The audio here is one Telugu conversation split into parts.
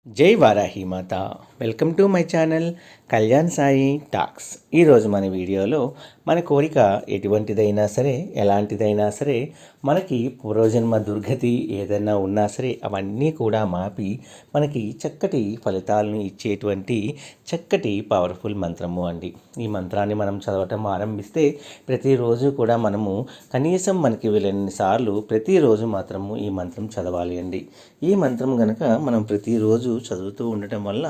జై వారాహి మాత. Welcome to my channel Kalyan Sai talks. ఈరోజు మన వీడియోలో మన కోరిక ఎటువంటిదైనా సరే, ఎలాంటిదైనా సరే, మనకి పూర్వజన్మ దుర్గతి ఏదైనా ఉన్నా సరే అవన్నీ కూడా మాపి మనకి చక్కటి ఫలితాలను ఇచ్చేటువంటి చక్కటి పవర్ఫుల్ మంత్రము అండి. ఈ మంత్రాన్ని మనం చదవటం ఆరంభిస్తే ప్రతిరోజు కూడా మనము కనీసం మనకి వీలైన సార్లు ప్రతిరోజు మాత్రము ఈ మంత్రం చదవాలి అండి. ఈ మంత్రం కనుక మనం ప్రతిరోజు చదువుతూ ఉండటం వల్ల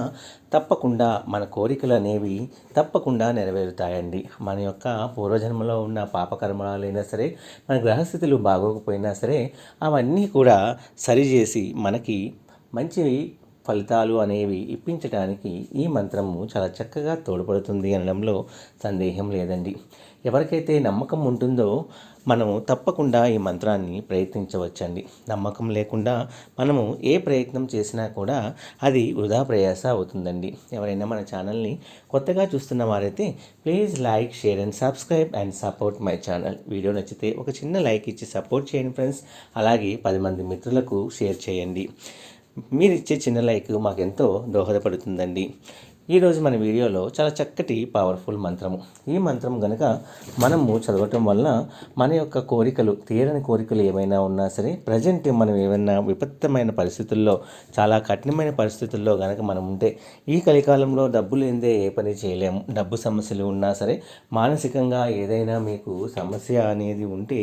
తప్పకుండా మన కోరికలు అనేవి తప్పకుండా నెరవేరుతాయండి. మన యొక్క పూర్వజన్మలో ఉన్న పాపకర్మాలైనా సరే, మన గ్రహస్థితులు బాగోకపోయినా సరే అవన్నీ కూడా సరిచేసి మనకి మంచి ఫలితాలు అనేవి ఇప్పించడానికి ఈ మంత్రము చాలా చక్కగా తోడ్పడుతుంది అనడంలో సందేహం లేదండి. ఎవరికైతే నమ్మకం ఉంటుందో మనము తప్పకుండా ఈ మంత్రాన్ని ప్రయత్నించవచ్చండి. నమ్మకం లేకుండా మనము ఏ ప్రయత్నం చేసినా కూడా అది వృధా ప్రయాస అవుతుందండి. ఎవరైనా మన ఛానల్ని కొత్తగా చూస్తున్న వారైతే please like, share and subscribe and support my channel. Video నచ్చితే ఒక చిన్న లైక్ ఇచ్చి సపోర్ట్ చేయండి ఫ్రెండ్స్. అలాగే 10 మంది మిత్రులకు షేర్ చేయండి. మీరు ఇచ్చే చిన్న లైక్ మాకెంతో దోహదపడుతుందండి. ఈరోజు మన వీడియోలో చాలా చక్కటి పవర్ఫుల్ మంత్రము. ఈ మంత్రం కనుక మనము చదవటం వల్ల మన యొక్క కోరికలు, తీరని కోరికలు ఏమైనా ఉన్నా సరే, ప్రజెంట్ మనం ఏమైనా విపత్తమైన పరిస్థితుల్లో, చాలా కఠినమైన పరిస్థితుల్లో కనుక మనం ఉంటే, ఈ కలికాలంలో డబ్బు లేనిదే ఏ పని చేయలేము. డబ్బు సమస్యలు ఉన్నా సరే, మానసికంగా ఏదైనా మీకు సమస్య అనేది ఉంటే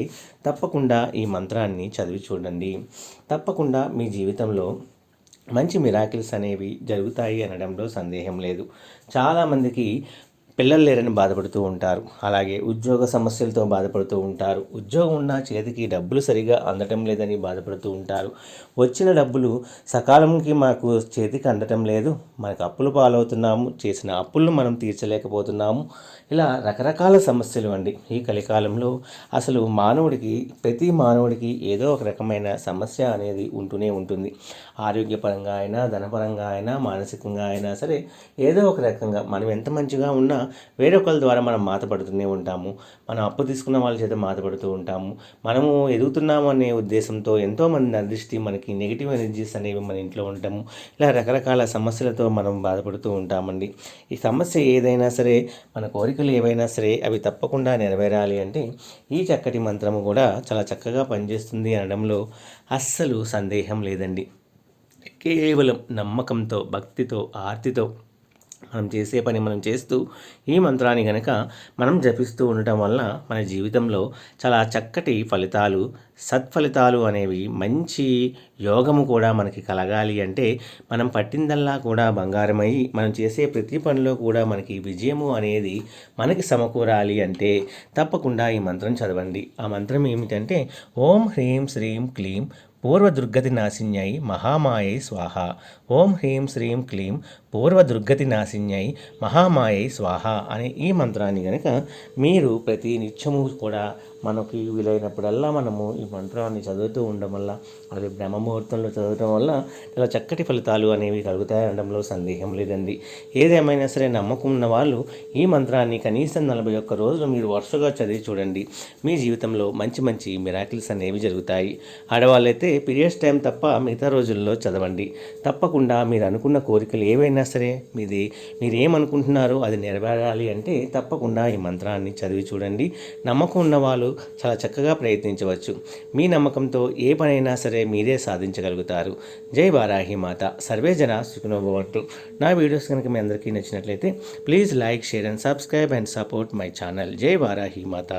తప్పకుండా ఈ మంత్రాన్ని చదివి చూడండి. తప్పకుండా మీ జీవితంలో మంచి మిరాకిల్స్ అనేవి జరుగుతాయి అనడంలో సందేహం లేదు. చాలామందికి పిల్లలు లేరని బాధపడుతూ ఉంటారు. అలాగే ఉద్యోగ సమస్యలతో బాధపడుతూ ఉంటారు. ఉద్యోగం ఉన్న చేతికి డబ్బులు సరిగా అందటం లేదని బాధపడుతూ ఉంటారు. వచ్చిన డబ్బులు సకాలంకి మాకు చేతికి అందటం లేదు, మనకు అప్పులు పాలవుతున్నాము, చేసిన అప్పులను మనం తీర్చలేకపోతున్నాము. ఇలా రకరకాల సమస్యలు అండి. ఈ కలికాలంలో అసలు ప్రతి మానవుడికి ఏదో ఒక రకమైన సమస్య అనేది ఉంటూనే ఉంటుంది. ఆరోగ్యపరంగా అయినా, ధనపరంగా అయినా, మానసికంగా అయినా సరే, ఏదో ఒక రకంగా మనం ఎంత మంచిగా ఉన్నా వేరొకరి ద్వారా మనం మాతపడుతూనే ఉంటాము. మనం అప్పు తీసుకున్న వాళ్ళ చేత మాతపడుతూ ఉంటాము. మనము ఎదుగుతున్నాము అనే ఉద్దేశంతో ఎంతోమంది దృష్టి, మనకి నెగిటివ్ ఎనర్జీస్ అనేవి మన ఇంట్లో ఉంటాము. ఇలా రకరకాల సమస్యలతో మనం బాధపడుతూ ఉంటామండి. ఈ సమస్య ఏదైనా సరే, మన కోరికలు ఏవైనా సరే అవి తప్పకుండా నెరవేరాలి అంటే ఈ చక్కటి మంత్రము కూడా చాలా చక్కగా పనిచేస్తుంది అనడంలో అస్సలు సందేహం లేదండి. కేవలం నమ్మకంతో, భక్తితో, ఆర్తితో మనం చేసే పని మనం చేస్తూ ఈ మంత్రాన్ని కనుక మనం జపిస్తూ ఉండటం వల్ల మన జీవితంలో చాలా చక్కటి ఫలితాలు, సత్ఫలితాలు అనేవి, మంచి యోగము కూడా మనకి కలగాలి అంటే మనం పట్టిందల్లా కూడా బంగారమై మనం చేసే ప్రతి పనిలో కూడా మనకి విజయము అనేది మనకి సమకూరాలి అంటే తప్పకుండా ఈ మంత్రం చదవండి. ఆ మంత్రం ఏమిటంటే ఓం హ్రీం శ్రీం క్లీం పూర్వదుర్గతి నాశిన్యై మహామాయై స్వాహ. ఓం హ్రీం శ్రీం క్లీం పూర్వదుర్గతి నాశిన్యై మహామాయై స్వాహ అనే ఈ మంత్రాన్ని కనుక మీరు ప్రతి నిత్యము కూడా మనకి వీలైనప్పుడల్లా మనము ఈ మంత్రాన్ని చదువుతూ ఉండడం వల్ల, అది బ్రహ్మముహూర్తంలో చదవటం వల్ల చాలా చక్కటి ఫలితాలు అనేవి కలుగుతాయి అనడంలో సందేహం లేదండి. ఏదేమైనా సరే నమ్మకం ఉన్న వాళ్ళు ఈ మంత్రాన్ని కనీసం 41 రోజులు మీరు వరుసగా చదివి చూడండి. మీ జీవితంలో మంచి మంచి మిరాకిల్స్ అనేవి జరుగుతాయి. ఆడవాళ్ళైతే పీరియడ్స్ టైం తప్ప మిగతా రోజుల్లో చదవండి. తప్పకుండా మీరు అనుకున్న కోరికలు ఏవైనా సరే, మీరేమనుకుంటున్నారో అది నెరవేరాలి అంటే తప్పకుండా ఈ మంత్రాన్ని చదివి చూడండి. నమ్మకం ఉన్నవాళ్ళు చాలా చక్కగా ప్రయత్నించవచ్చు. మీ నమ్మకంతో ఏ పనైనా సరే మీరే సాధించగలుగుతారు. జై వారాహి మాత. సర్వే జన సుఖినో భవంతు. నా వీడియోస్ కనుక మీ అందరికీ నచ్చినట్లయితే please like, share and subscribe and support my channel. జై వారాహి మాత.